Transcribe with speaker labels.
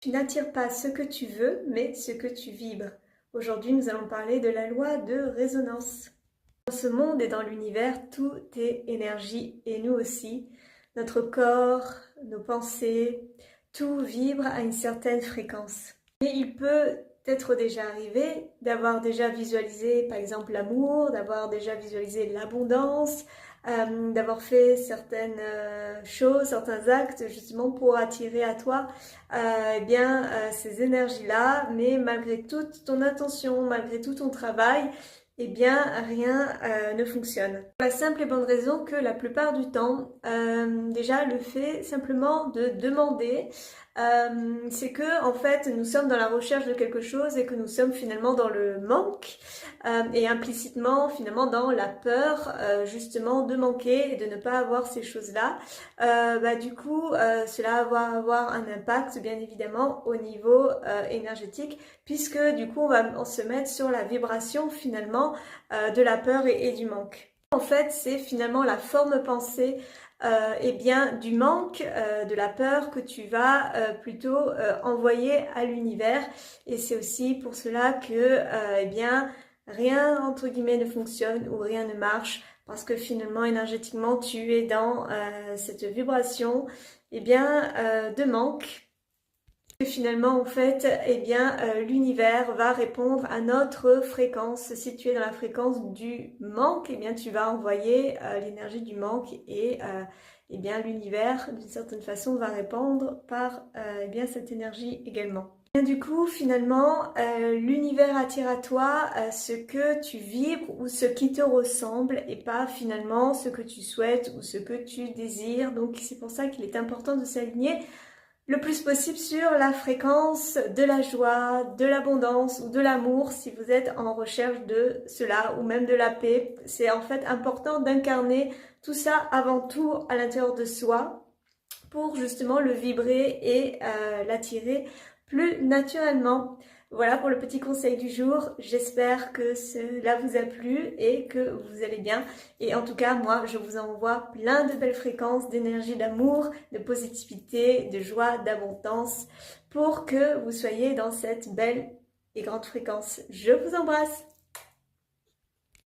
Speaker 1: Tu n'attires pas ce que tu veux, mais ce que tu vibres. Aujourd'hui, nous allons parler de la loi de résonance. Dans ce monde et dans l'univers, tout est énergie et nous aussi. Notre corps, nos pensées, tout vibre à une certaine fréquence. Et il peut être déjà arrivé d'avoir déjà visualisé par exemple l'amour, d'avoir déjà visualisé l'abondance, d'avoir fait certaines choses, certains actes justement pour attirer à toi ces énergies-là, mais malgré toute ton attention, malgré tout ton travail, eh bien rien ne fonctionne. Pour la simple et bonne raison que la plupart du temps, déjà le fait simplement de demander, c'est que en fait nous sommes dans la recherche de quelque chose et que nous sommes finalement dans le manque et implicitement finalement dans la peur justement de manquer et de ne pas avoir ces choses-là. Cela va avoir un impact bien évidemment au niveau énergétique, puisque du coup on se met sur la vibration finalement de la peur et du manque. En fait, c'est finalement la forme pensée du manque, de la peur que tu vas plutôt envoyer à l'univers. Et c'est aussi pour cela que rien entre guillemets ne fonctionne ou rien ne marche, parce que finalement énergétiquement tu es dans cette vibration de manque. Et finalement, en fait, l'univers va répondre à notre fréquence. Si tu es dans la fréquence du manque, tu vas envoyer l'énergie du manque et l'univers, d'une certaine façon, va répondre par cette énergie également. Et du coup, finalement, l'univers attire à toi ce que tu vibres ou ce qui te ressemble et pas finalement ce que tu souhaites ou ce que tu désires. Donc, c'est pour ça qu'il est important de s'aligner le plus possible sur la fréquence de la joie, de l'abondance ou de l'amour si vous êtes en recherche de cela ou même de la paix. C'est en fait important d'incarner tout ça avant tout à l'intérieur de soi pour justement le vibrer et l'attirer plus naturellement. Voilà pour le petit conseil du jour. J'espère que cela vous a plu et que vous allez bien. Et en tout cas, moi, je vous envoie plein de belles fréquences d'énergie, d'amour, de positivité, de joie, d'abondance pour que vous soyez dans cette belle et grande fréquence. Je vous embrasse!